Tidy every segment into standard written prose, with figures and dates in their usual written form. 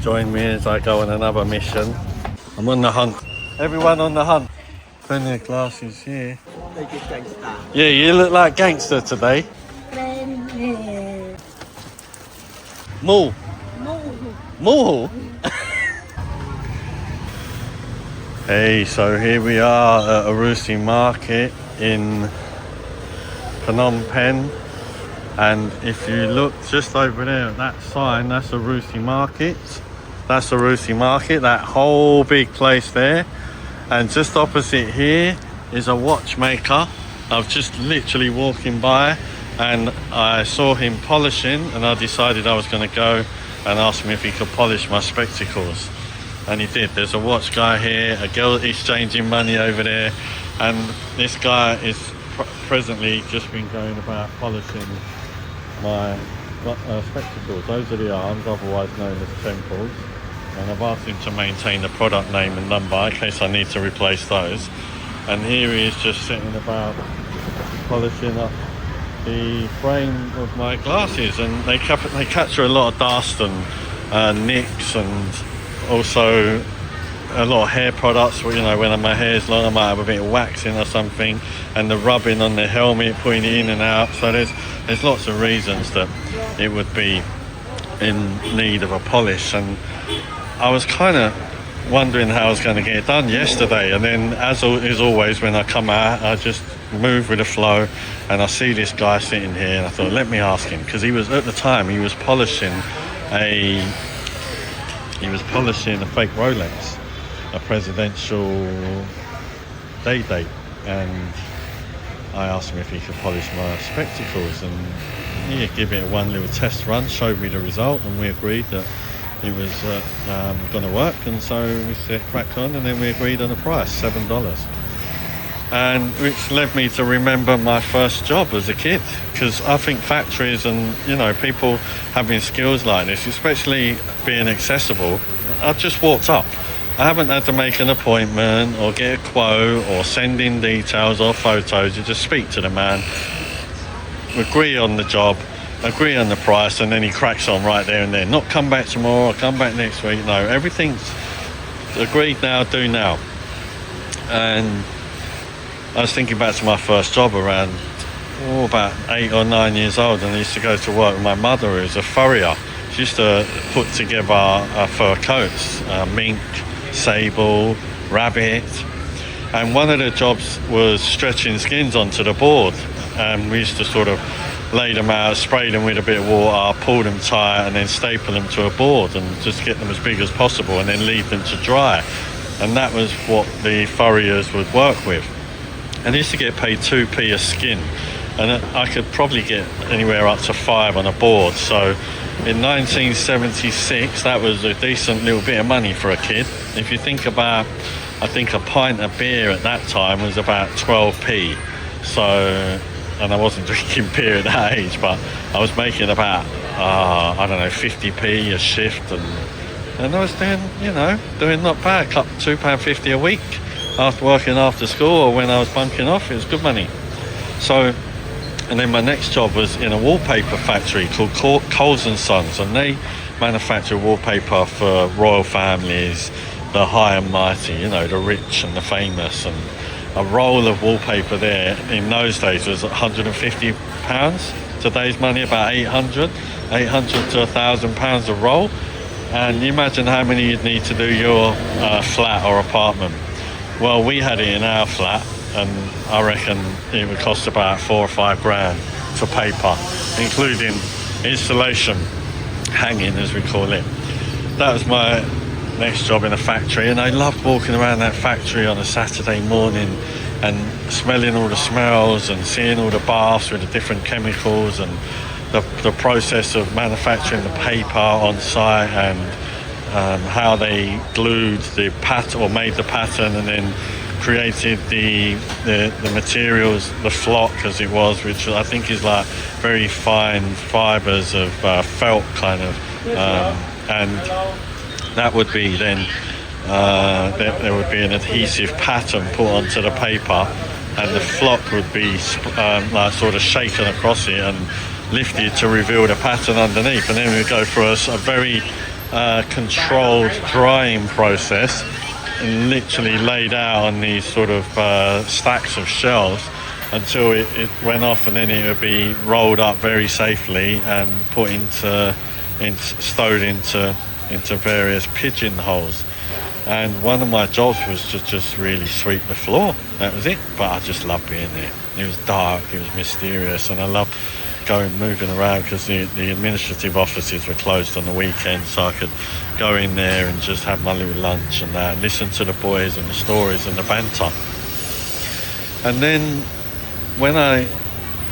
join me as I go on another mission. I'm on the hunt. Everyone on the hunt. Plenty of glasses here. Yeah, you look like gangster today. Moo. Moo. Hey, so here we are at Orussey Market in Phnom Penh. And if you look just over there at that sign, that's Orussey Market. That's Orussey Market, that whole big place there. And just opposite here is a watchmaker. I was just literally walking by and I saw him polishing, and I decided I was going to go and ask him if he could polish my spectacles. And he did. There's a watch guy here, a girl exchanging money over there, and this guy is presently just been going about polishing my spectacles. Those are the arms, otherwise known as temples, and I've asked him to maintain the product name and number in case I need to replace those. And here he is just sitting about polishing up the frame of my glasses, and they capture a lot of dust and nicks, and also a lot of hair products. You know, when my hair's long, I might have a bit of waxing or something, and the rubbing on the helmet, putting it in and out. So there's lots of reasons that it would be in need of a polish. And I was kind of wondering how I was going to get it done yesterday, and then as is always when I come out, I just move with the flow, and I see this guy sitting here, and I thought, let me ask him, because he was at the time he was polishing a fake Rolex, a presidential date, and I asked him if he could polish my spectacles, and he gave it one little test run, showed me the result, and we agreed that it was going to work. And so we said crack on, and then we agreed on the price, $7, and which led me to remember my first job as a kid, because I think factories and, you know, people having skills like this, especially being accessible, I've just walked up. I haven't had to make an appointment or get a quote or send in details or photos. You just speak to the man, agree on the job, agree on the price, and then he cracks on right there and then. Not come back tomorrow or come back next week. No, everything's agreed now, do now. And I was thinking back to my first job around about 8 or 9 years old, and I used to go to work with my mother, who was a furrier. She used to put together fur coats, mink, sable, rabbit, and one of the jobs was stretching skins onto the board, and we used to sort of lay them out, spray them with a bit of water, pull them tight, and then staple them to a board and just get them as big as possible, and then leave them to dry. And that was what the furriers would work with. And I used to get paid 2p a skin, and I could probably get anywhere up to 5 on a board. So in 1976, that was a decent little bit of money for a kid. If you think about, I think a pint of beer at that time was about 12p. So, and I wasn't drinking beer at that age, but I was making about, I don't know, 50p a shift, and I was doing not bad, £2.50 a week after working after school, or when I was bunking off. It was good money. So, and then my next job was in a wallpaper factory called Coles and Sons, and they manufacture wallpaper for royal families, the high and mighty, you know, the rich and the famous. And a roll of wallpaper there in those days was £150. Today's money about 800 to £1,000 a roll. And you imagine how many you'd need to do your flat or apartment. Well, we had it in our flat, and I reckon it would cost about 4 or 5 grand for paper, including installation, hanging as we call it. That was my next job in a factory, and I loved walking around that factory on a Saturday morning and smelling all the smells and seeing all the baths with the different chemicals, and the process of manufacturing the paper on site, and how they glued the pattern or made the pattern, and then created the materials, the flock as it was, which I think is like very fine fibers of felt kind of, and that would be then there would be an adhesive pattern put onto the paper, and the flock would be like sort of shaken across it and lifted to reveal the pattern underneath, and then we go for a very controlled drying process, and literally laid out on these sort of stacks of shells until it went off, and then it would be rolled up very safely and put stowed into various pigeonholes. And one of my jobs was to just really sweep the floor. That was it. But I just loved being there. It was dark, it was mysterious, and I loved moving around because the administrative offices were closed on the weekend, so I could go in there and just have my little lunch and listen to the boys and the stories and the banter. And then when I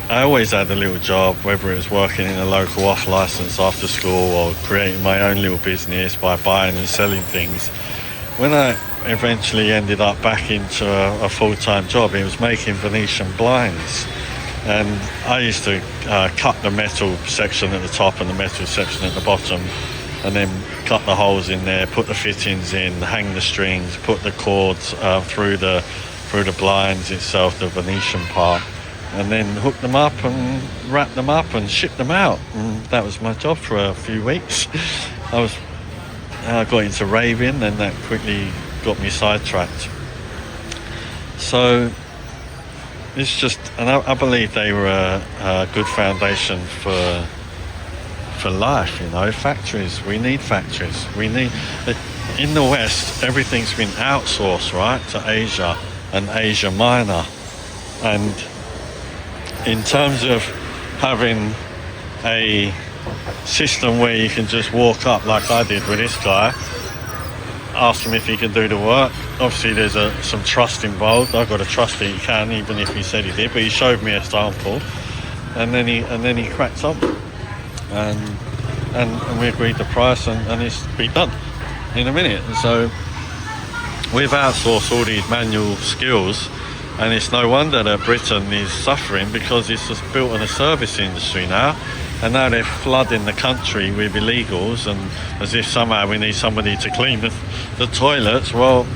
always had a little job, whether it was working in a local off license after school or creating my own little business by buying and selling things. When I eventually ended up back into a full-time job, it was making Venetian blinds. And I used to cut the metal section at the top and the metal section at the bottom, and then cut the holes in there, put the fittings in, hang the strings, put the cords through the blinds itself, the Venetian part, and then hook them up and wrap them up and ship them out. And that was my job for a few weeks. I got into raving, and that quickly got me sidetracked. So it's just, and I believe they were a good foundation for life, you know. Factories, we need factories. In the West, everything's been outsourced, right, to Asia and Asia Minor. And in terms of having a system where you can just walk up like I did with this guy, ask him if he can do the work. Obviously there's some trust involved. I've got to trust that he can, even if he said he did, but he showed me a sample, and then he cracked on, and we agreed the price, and it's been done in a minute. And so we've outsourced all these manual skills, and it's no wonder that Britain is suffering, because it's just built on a service industry now. And now they're flooding the country with illegals, and as if somehow we need somebody to clean the toilets. Well,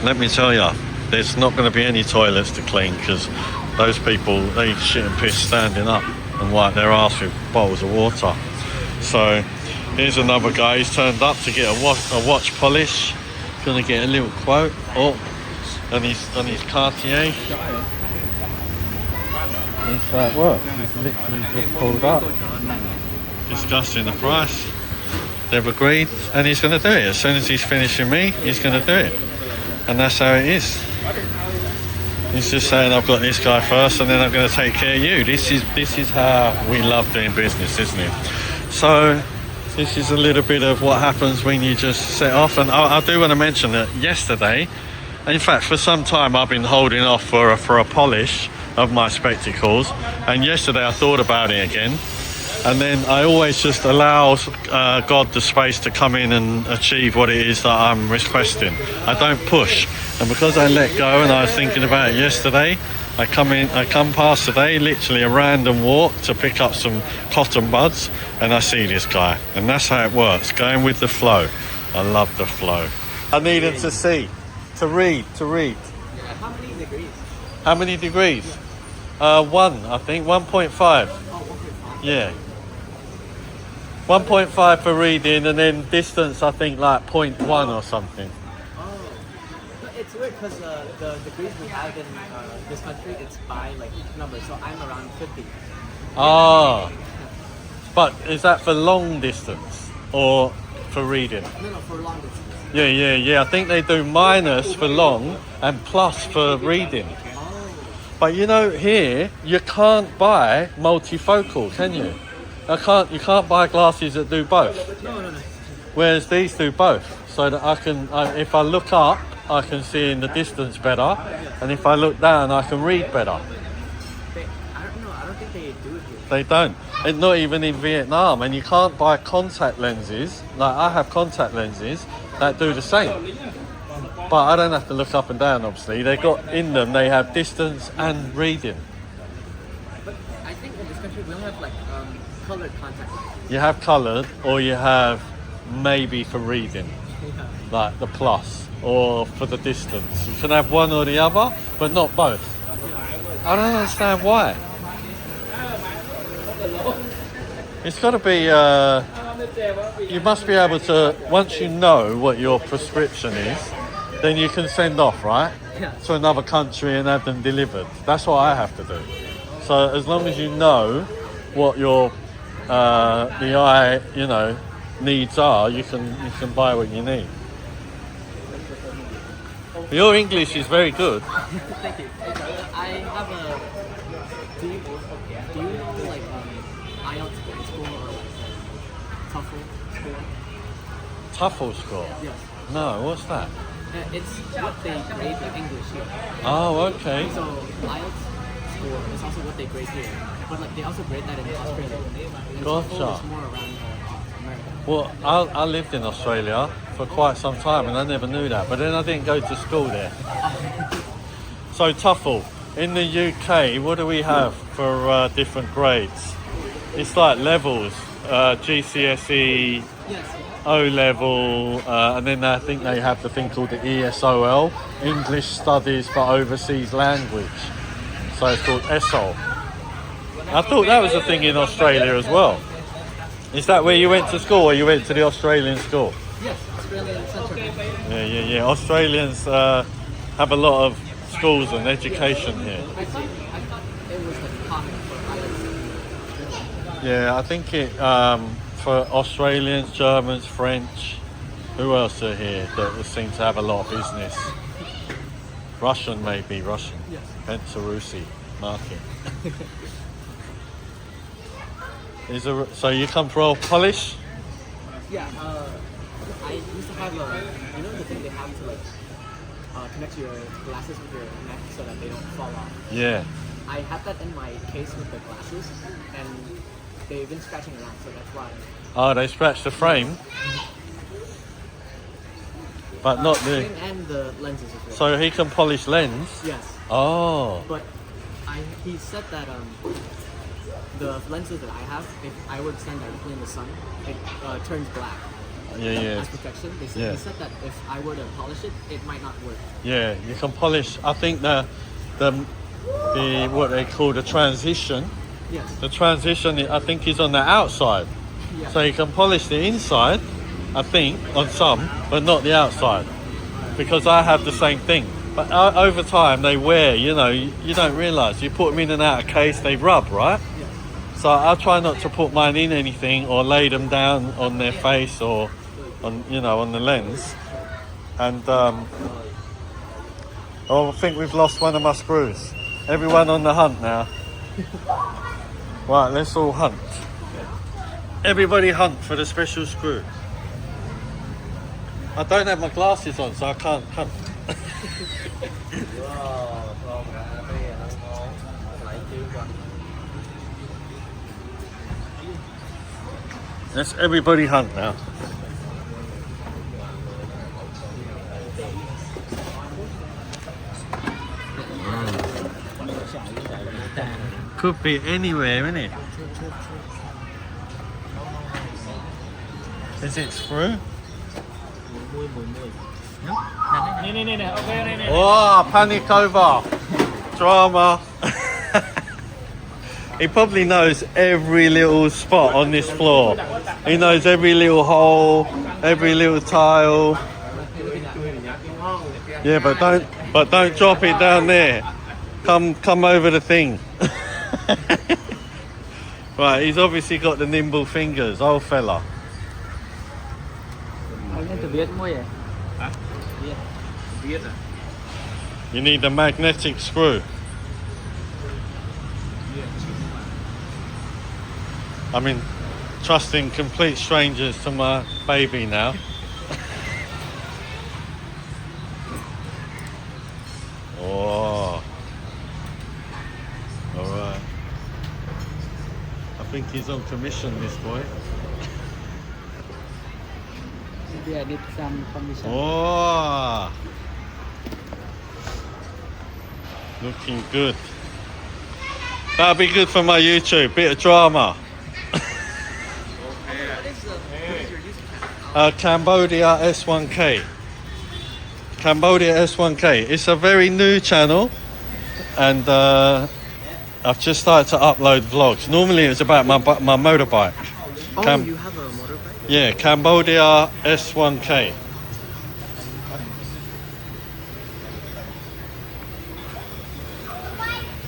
let me tell you, there's not going to be any toilets to clean, because those people, they shit and piss standing up and wipe their arse with bottles of water. So here's another guy. He's turned up to get a watch polish. Going to get a little quote. Oh, and his Cartier. That's how it works. He's literally just pulled up, discussing the price. They've agreed, and he's going to do it. As soon as he's finishing me, he's going to do it. And that's how it is. He's just saying, I've got this guy first, and then I'm going to take care of you. This is how we love doing business, isn't it? So this is a little bit of what happens when you just set off. And I do want to mention that yesterday, in fact, for some time I've been holding off for a polish of my spectacles, and yesterday I thought about it again, and then I always just allow God the space to come in and achieve what it is that I'm requesting. I don't push, and because I let go and I was thinking about it yesterday, I come past today, literally a random walk to pick up some cotton buds, and I see this guy, and that's how it works, going with the flow. I love the flow. I need him to see, to read. How many degrees? How many degrees? 1, I think, 1.5. Oh, 1.5. Yeah. 1.5 for reading, and then distance, I think, like 0.1 or something. Oh. It's weird because the degrees we have in this country, it's by like numbers. So I'm around 50. Ah. But is that for long distance or for reading? No, for long distance. Yeah. I think they do minus for long and plus for reading. But you know, here you can't buy multifocal, can you? You can't buy glasses that do both. No. Whereas these do both, so that I can, if I look up, I can see in the distance better, and if I look down, I can read better. I don't know. I don't think they do it here. They don't. It's not even in Vietnam, and you can't buy contact lenses. Like I have contact lenses that do the same. But I don't have to look up and down, obviously. They have distance and reading. But I think in this country we don't have like colored contact lenses. You have coloured, or you have maybe for reading, Yeah. like the plus, or for the distance. You can have one or the other, but not both. I don't understand why. It's got to be you must be able to, once you know what your prescription is, then you can send off, right? Yeah. To another country and have them delivered. That's what I have to do. So as long as you know what your the eye, needs are, you can buy what you need. Your English is very good. Thank you. I have a. Do you know like IELTS school or like TOEFL school? TOEFL score? Yes. No, what's that? It's what they grade the English here. Oh, okay. So IELTS score is also what they grade here, but like they also grade that in Australia. And Gotcha. TOEFL is more around America. Well, I lived in Australia for quite some time and I never knew that, but then I didn't go to school there. So TOEFL, in the UK, what do we have for different grades? It's like levels, GCSE, Yes. O level, and then I think they have the thing called the ESOL, English Studies for Overseas Language. So it's called ESOL. I thought that was a thing in Australia as well. Is that where you went to school, or you went to the Australian school? Yes, Australian Central. Yeah. Australians have a lot of schools and education here. I thought it was like common for IELTS. Yeah, I think it for Australians, Germans, French. Who else are here that seem to have a lot of business? Russian, maybe Russian. Yes. Hence Orussey Market. So you come from Polish? Yeah, I used to have the thing they have to like connect your glasses with your neck so that they don't fall off. Yeah. I had that in my case with the glasses, and they've been scratching around, so that's why. Oh, they scratched the frame, but not the. Frame and the lenses as well. So he can polish lens. Yes, Oh. but he said that the lenses that I have, if I would stand directly in the sun, it turns black. Yeah. As protection. He said that if I were to polish it, it might not work. Yeah, you can polish. I think the what they call the transition. Yes. The transition, I think, is on the outside. Yeah. So you can polish the inside, I think, on some, but not the outside. Because I have the same thing. But over time, they wear, you don't realise. You put them in and out of case, they rub, right? Yeah. So I try not to put mine in anything or lay them down on their face or on the lens. And I think we've lost one of my screws. Everyone on the hunt now. Right, let's all hunt. Everybody hunt for the special screw. I don't have my glasses on, so I can't hunt. Let's everybody hunt now. Could be anywhere, isn't it? Is it through? Oh, panic over. Drama. He probably knows every little spot on this floor. He knows every little hole, every little tile. Yeah, but don't drop it down there. Come over the thing. Right, he's obviously got the nimble fingers, old fella. You need a magnetic screw. I mean, trusting complete strangers to my baby now. Oh. Alright. I think he's on commission, this boy. Maybe I need some commission. Oh. Looking good. That'll be good for my YouTube. Bit of drama. Cambodia S1K. Cambodia S1K. It's a very new channel, and I've just started to upload vlogs. Normally it's about my motorbike. Oh, you have a motorbike? Yeah, Cambodia S1K.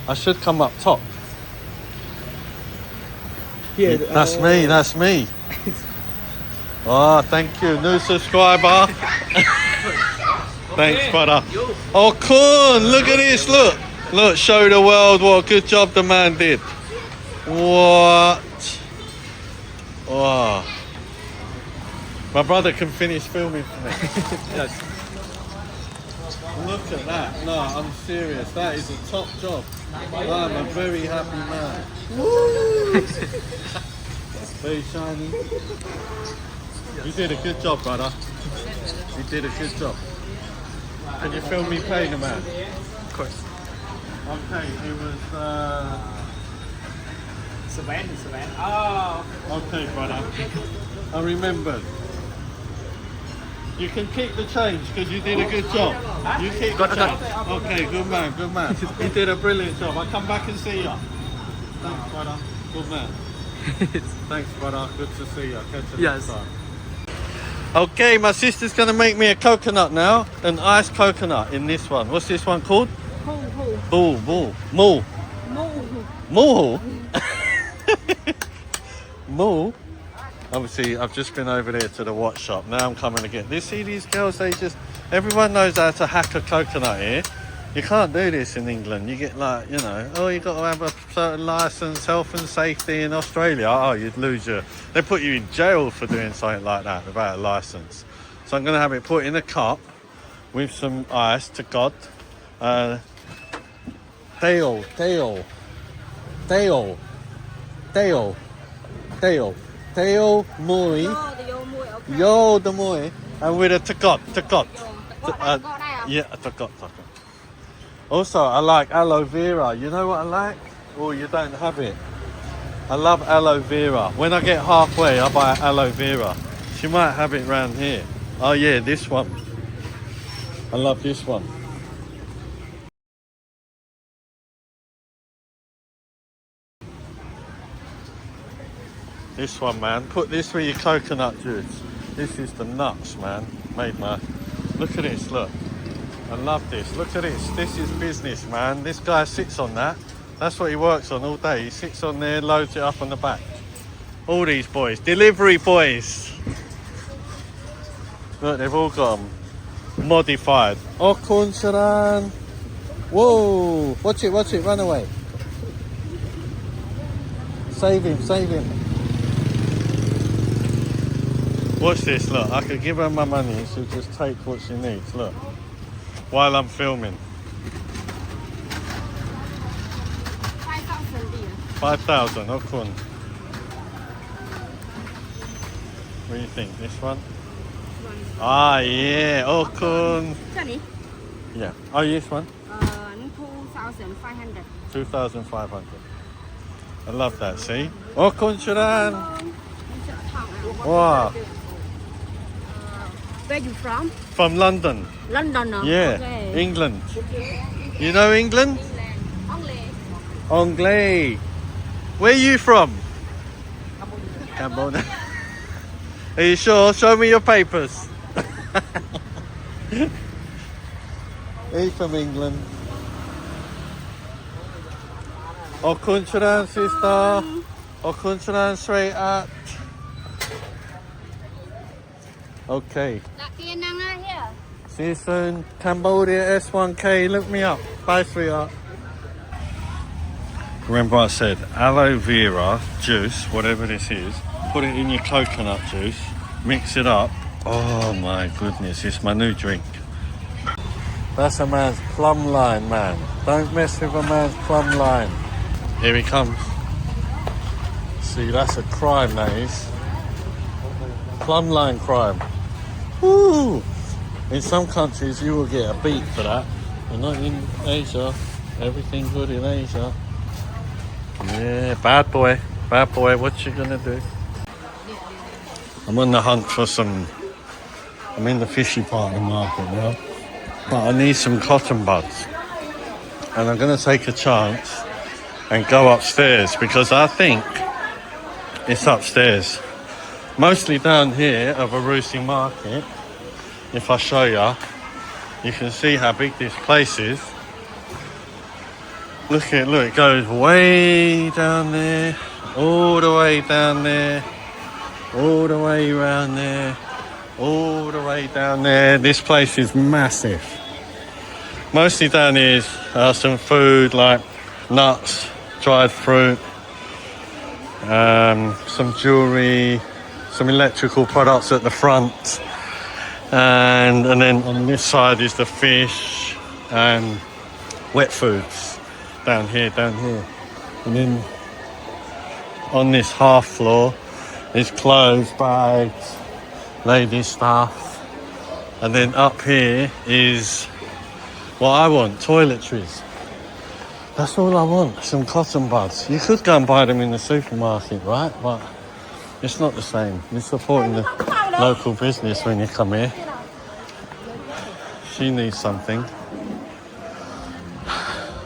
I should come up top. Here, That's me, that's me. Oh, thank you. New subscriber. Thanks, brother. Oh, Kun, look at this, look. Look, show the world what a good job the man did. What? Wow. My brother can finish filming for me. Yes. Look at that. No, I'm serious. That is a top job. I'm a very happy man. Woo! Very shiny. You did a good job, brother. You did a good job. Can you film me paying the man? Of course. Okay, it was... Sven. Oh. Okay, brother. I remembered. You can keep the change because you did a good job. You keep the change. Okay, good man, good man. You did a brilliant job. I'll come back and see you. Thanks, brother. Good man. Thanks, brother. Good to see you. Catch you next time. Okay, my sister's going to make me a coconut now. An iced coconut in this one. What's this one called? Moo. Moo. Obviously, I've just been over there to the watch shop. Now I'm coming to get this. See these girls, everyone knows how to hack a coconut here. You can't do this in England. You get like, you know, oh, you got to have a certain license, health and safety in Australia. Oh, you'd lose they put you in jail for doing something like that without a license. So I'm going to have it put in a cup with some ice to God. Teo. Mui. Yo, the mui. And with a takot. Yeah, takot. Also, I like aloe vera. You know what I like? Oh, you don't have it. I love aloe vera. When I get halfway, I buy aloe vera. She might have it round here. Oh yeah, this one. I love this one. This one, man. Put this with your coconut juice. This is the nuts, man. Look at this, look. I love this. Look at this. This is business, man. This guy sits on that. That's what he works on all day. He sits on there, loads it up on the back. All these boys. Delivery boys. Look, they've all got them modified. Oh, Kuncharan. Whoa. Watch it. Run away. Save him. Watch this, look. I could give her my money. She'll just take what she needs. Look. While I'm filming. 5,000, oh kun. What do you think? This one? Ah, yeah, oh kun. Yeah. Oh, this one? 2,500. 2,500. I love that, see? Oh kun Sharan. Wow. Where you from? From London. London. Yeah, Okay. England. You know England? Anglais. Where are you from? Cambodia. Are you sure? Show me your papers. He's from England. Oh, Kuncharan, sister. Oh, Kuncharan, straight at. Okay. See you soon. Cambodia S1K. Look me up. Bye, sweetheart. Remember I said aloe vera juice, whatever this is, put it in your coconut juice, mix it up. Oh my goodness, it's my new drink. That's a man's plumb line, man. Don't mess with a man's plumb line. Here he comes. See, that's a crime, that is. Plumb line crime. Woo! In some countries you will get a beat for that. But not in Asia. Everything good in Asia. Yeah, bad boy, what you gonna do? I'm on the hunt for I'm in the fishy part of the market now, but I need some cotton buds. And I'm gonna take a chance and go upstairs because I think it's upstairs. Mostly down here of Orussey Market. If I show you, you can see how big this place is. Look, it goes way down there, all the way down there, all the way around there, all the way down there. This place is massive. Mostly down here is some food like nuts, dried fruit, some jewellery, some electrical products at the front, and then on this side is the fish and wet foods. Down here. And then on this half floor is clothes, bags, ladies' stuff. And then up here is what I want, toiletries. That's all I want, some cotton buds. You could go and buy them in the supermarket, right? But it's not the same. You're supporting the local business when you come here. She needs something.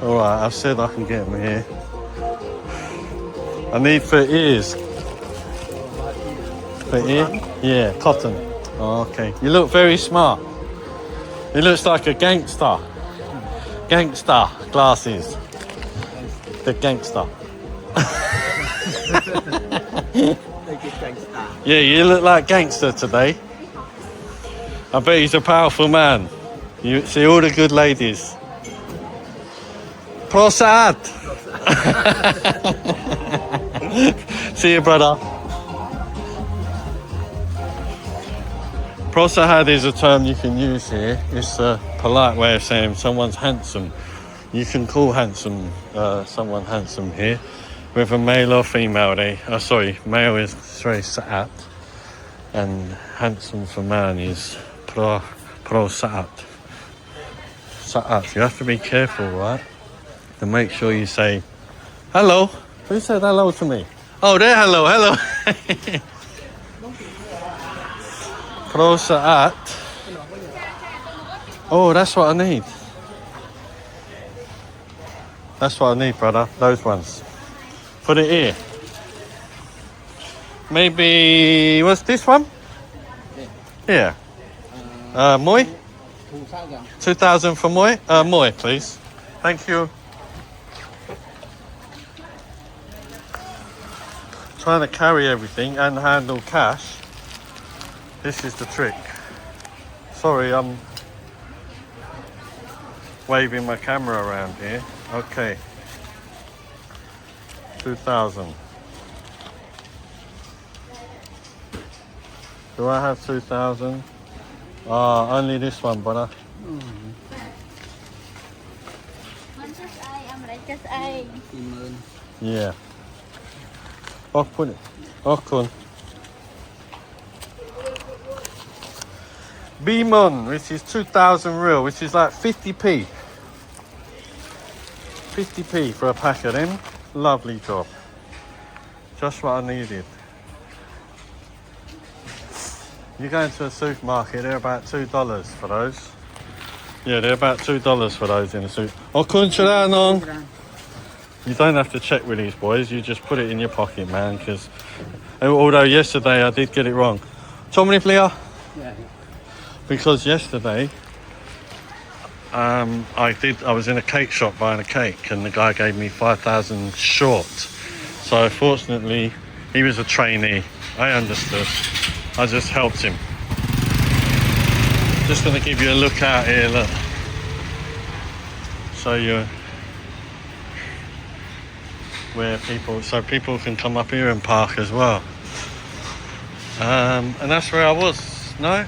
Alright, I've said I can get them here. I need for ears. For ear? Yeah, cotton. Oh, okay. You look very smart. He looks like a gangster. Gangster glasses. The gangster. Yeah, you look like gangster today. I bet he's a powerful man. You see all the good ladies. Prosad. See you, brother. Prosahad is a term you can use here. It's a polite way of saying someone's handsome. You can call someone handsome here, whether male or female. Male is Sa'at, and handsome for man is Prosa'at. Sa'at. You have to be careful, right? To make sure you say, hello. Who said hello to me? Oh, there, hello. Prosa'at. Oh, that's what I need. That's what I need, brother. Those ones. For the ear. Maybe, what's this one? Yeah. Moi? 2,000 for Moi? Moi, please. Thank you. Trying to carry everything and handle cash. This is the trick. Sorry, I'm waving my camera around here. Okay. 2,000. Do I have 2,000? Only this one, brother. Yeah. Oh, put it. Oh, cool. Bimon, which is 2,000 real, which is like 50p. 50p for a pack of them. Lovely job. Just what I needed. You go into a supermarket, they're about $2 for those. Yeah, they're about $2 for those in a soup. Oh, kuncharanong. You don't have to check with these boys, you just put it in your pocket, man, because although yesterday I did get it wrong. Chomni Plea? Yeah. Because yesterday I was in a cake shop buying a cake and the guy gave me 5,000 short. So fortunately he was a trainee. I understood. I just helped him. Just gonna give you a look out here, look. Show you where people can come up here and park as well. And that's where I was, no?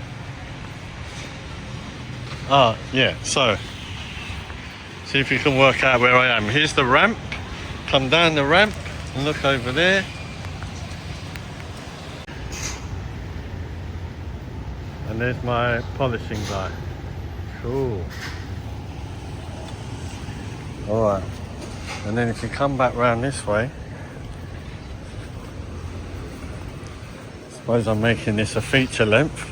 Yeah, so see if you can work out where I am. Here's the ramp. Come down the ramp and look over there. And there's my polishing guy. Cool. Alright. And then if you come back round this way, suppose I'm making this a feature length.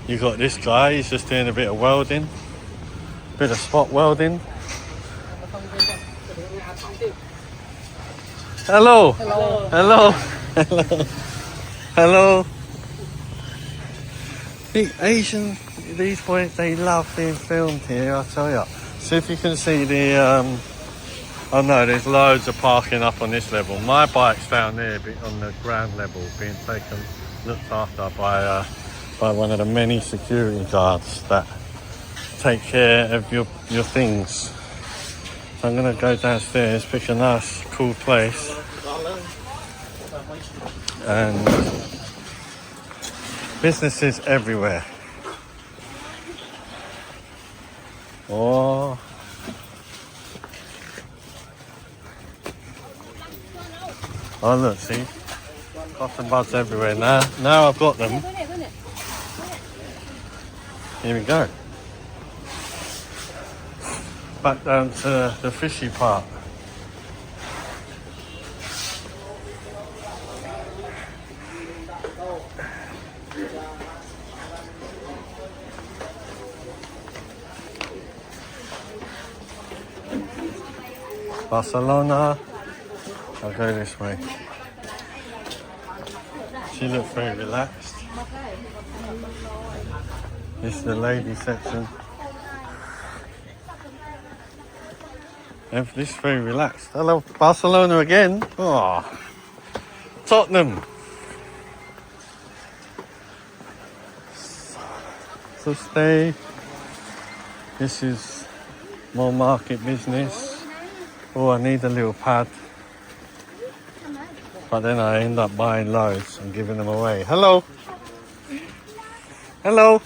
You got this guy, he's just doing a bit of welding, bit of spot welding. Hello. Hello. Hello. Hello. Hello. The Asian, these boys, they love being filmed here, I tell ya. See if you can see the, oh no, there's loads of parking up on this level. My bike's down there on the ground level, being looked after by one of the many security guards that take care of your things. So I'm gonna go downstairs, pick a nice, cool place, and businesses everywhere. Oh. Oh look, see? Cotton buds everywhere now. Now I've got them. Here we go. Back down to the fishy part. Barcelona. I'll go this way. She looks very relaxed. This is the lady section. This is very relaxed. Hello, Barcelona again. Oh, Tottenham. So stay. This is more market business. Oh, I need a little pad. But then I end up buying loads and giving them away. Hello. Hello.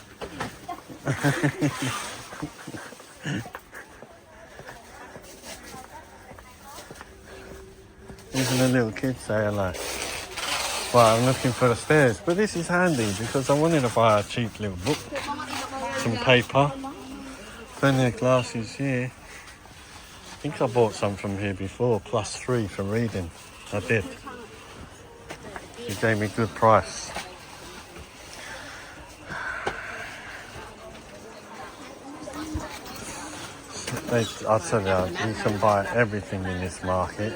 Even the little kids say hello. Well, I'm looking for the stairs, but this is handy because I wanted to buy a cheap little book, some paper, plenty of glasses here. I think I bought some from here before, +3 for reading. I did. He gave me a good price. I'll tell you, you can buy everything in this market.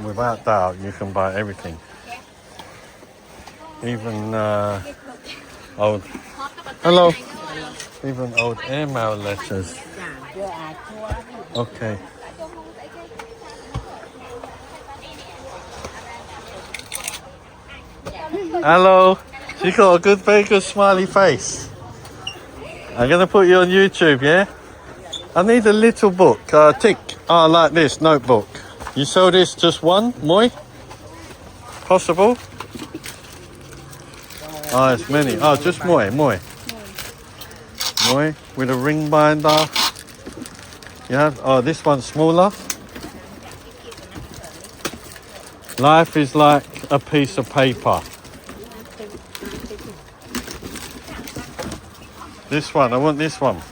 Without doubt, you can buy everything. Even old... Hello! Even old airmail letters. Okay. Hello! She got a good, very good smiley face. I'm going to put you on YouTube, yeah? I need a little book, tick, like this, notebook. You sell this just one, moi? Possible? Oh, it's many. Oh, just moi. Moi, with a ring binder. You have, oh, this one's smaller. Life is like a piece of paper. This one, I want this one.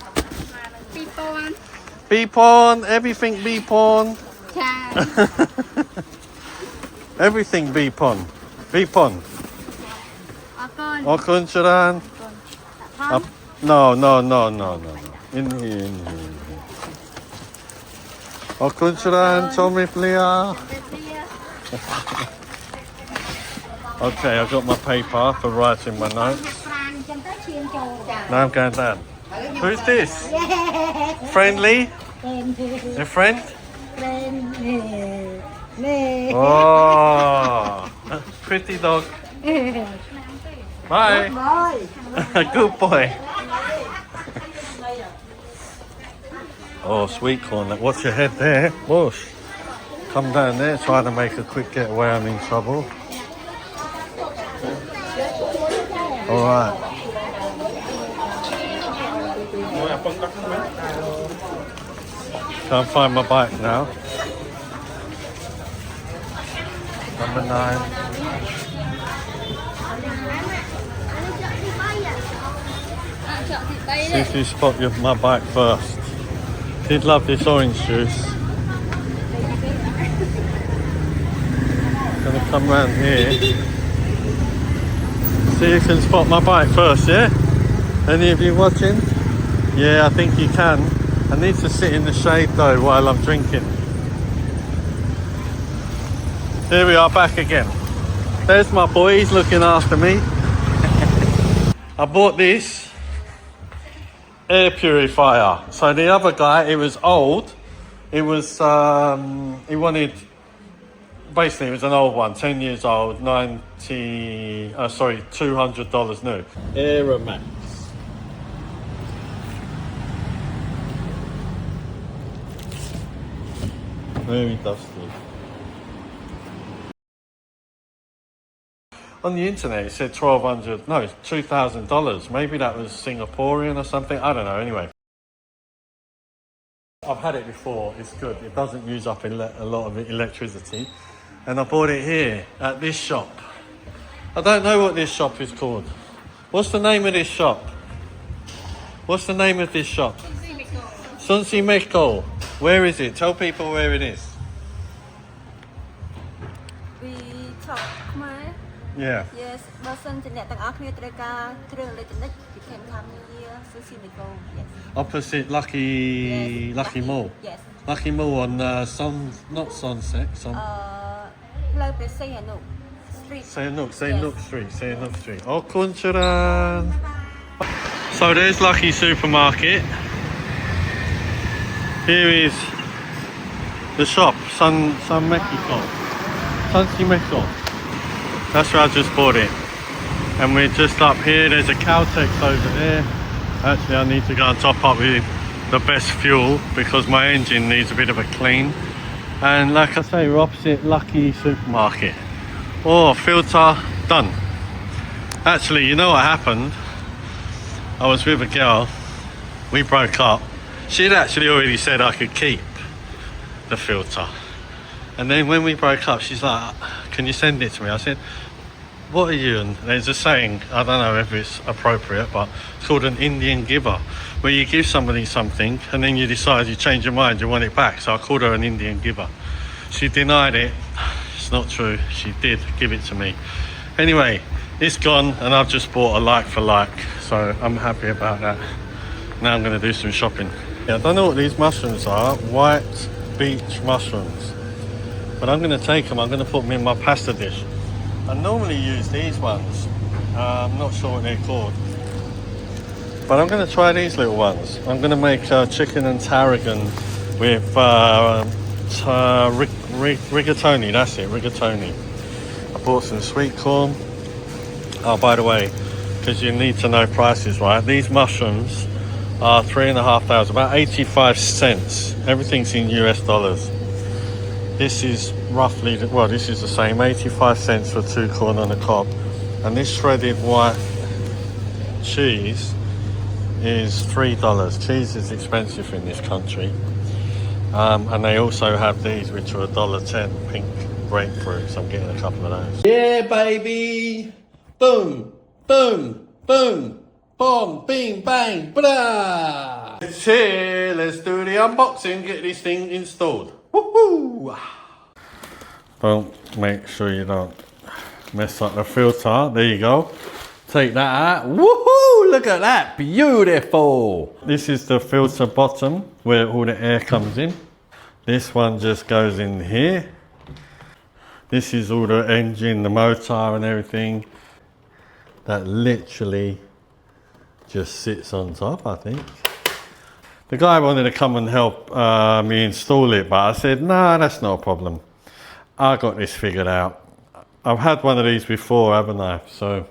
Beepon, everything beepon. Everything beepon. Beepon. Okun Charan. No. In here. Okun Charan, Tommy Flia. Okay, I've got my paper for writing my notes. Now I'm going down. Who's this? Friendly? A friend? Oh, pretty dog. Bye. Good boy. Oh, sweet corn. Watch your head there. Whoosh. Come down there, trying to make a quick getaway. I'm in trouble. All right. Can't find my bike now. Number 9. See if you spot my bike first. Did love this orange juice. Gonna come round here. See if you can spot my bike first, yeah? Any of you watching? Yeah, I think you can. I need to sit in the shade though while I'm drinking. Here we are back again. There's my boy, he's looking after me. I bought this air purifier. So the other guy, it was old. It was, he wanted, basically it was an old one, 10 years old, $200 new. Aeromax. Very dusty. On the internet it said $2,000. Maybe that was Singaporean or something. I don't know. Anyway, I've had it before. It's good. It doesn't use up a lot of electricity. And I bought it here at this shop. I don't know what this shop is called. What's the name of this shop? What's the name of this shop? Sunsi Meko. Where is it? Tell people where it is. We talk Khmer. Yeah. Yes, but some the net ang akhir mereka kereng electronic you can come here Sushi Miko. Yes. Opposite Lucky Mall. Yes. Lucky Mall on not Sunset. Like the Sayanook Street. Sayanook Street. Oh, Kuncharan. So there's Lucky Supermarket. Here is the shop, Sunsi Meko. That's where I just bought it. And we're just up here. There's a Caltex over there. Actually, I need to go and top up with the best fuel because my engine needs a bit of a clean. And like I say, we're opposite Lucky Supermarket. Oh, filter done. Actually, you know what happened? I was with a girl. We broke up. She'd actually already said I could keep the filter. And then when we broke up, she's like, can you send it to me? I said, what are you? And there's a saying, I don't know if it's appropriate, but it's called an Indian giver, where you give somebody something and then you decide, you change your mind, you want it back. So I called her an Indian giver. She denied it. It's not true. She did give it to me. Anyway, it's gone and I've just bought a like for like. So I'm happy about that. Now I'm going to do some shopping. Yeah, I don't know what these mushrooms are. White beach mushrooms. But I'm going to take them. I'm going to put them in my pasta dish. I normally use these ones. I'm not sure what they're called. But I'm going to try these little ones. I'm going to make chicken and tarragon with rigatoni. That's it, rigatoni. I bought some sweet corn. Oh, by the way, because you need to know prices, right? These mushrooms are $3,500, about 85 cents. Everything's in US dollars. This is roughly, well, this is the same, 85 cents for 2 corn on the cob. And this shredded white cheese is $3. Cheese is expensive in this country. And they also have these, which are $1.10, pink grapefruits. I'm getting a couple of those. Yeah, baby! Boom, boom, boom. Boom, bing, bang, blah! It's here, let's do the unboxing, get this thing installed. Woohoo! Well, make sure you don't mess up the filter. There you go. Take that out. Woohoo! Look at that, beautiful! This is the filter bottom where all the air comes in. This one just goes in here. This is all the engine, the motor and everything. That literally just sits on top, I think. The guy wanted to come and help me install it, but I said, nah, that's not a problem. I got this figured out. I've had one of these before, haven't I? So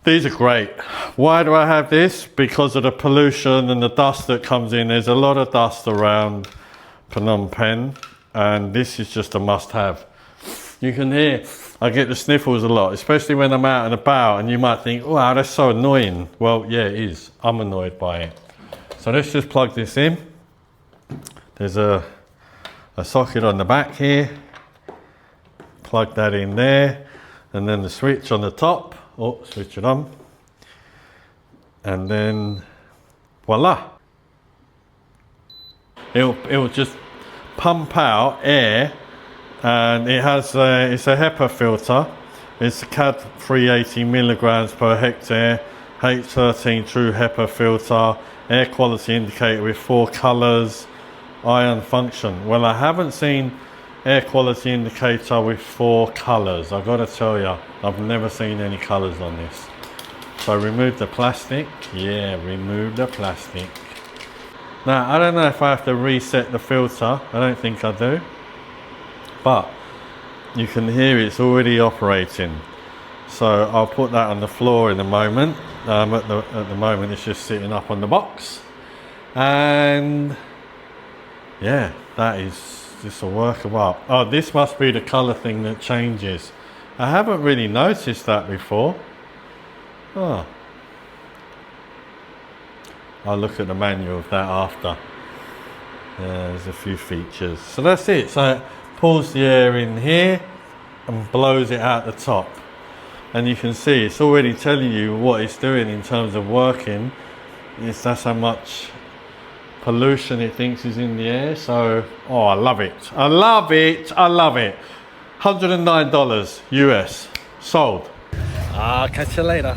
these are great. Why do I have this? Because of the pollution and the dust that comes in. There's a lot of dust around Phnom Penh, and this is just a must-have. You can hear, I get the sniffles a lot, especially when I'm out and about, and you might think, wow, that's so annoying. Well, yeah, it is. I'm annoyed by it. So let's just plug this in. There's a socket on the back here. Plug that in there. And then the switch on the top. Oh, switch it on. And then, voila. It'll just pump out air. And it has it's a HEPA filter. It's a CAD 380 milligrams per hectare, H13 true HEPA filter, air quality indicator with 4 colors, ion function. Well, I haven't seen air quality indicator with 4 colors. I've got to tell you, I've never seen any colors on this. So remove the plastic. Yeah, remove the plastic. Now, I don't know if I have to reset the filter. I don't think I do. But you can hear it's already operating. So I'll put that on the floor in a moment. At the moment it's just sitting up on the box. And yeah, that is just a work of art. Oh, this must be the colour thing that changes. I haven't really noticed that before. Oh. I'll look at the manual of that after. There's a few features. So that's it. So it pulls the air in here and blows it out the top. And you can see it's already telling you what it's doing in terms of working. That's how much pollution it thinks is in the air. So, oh, I love it. I love it. I love it. $109 US. Sold. I'll catch you later.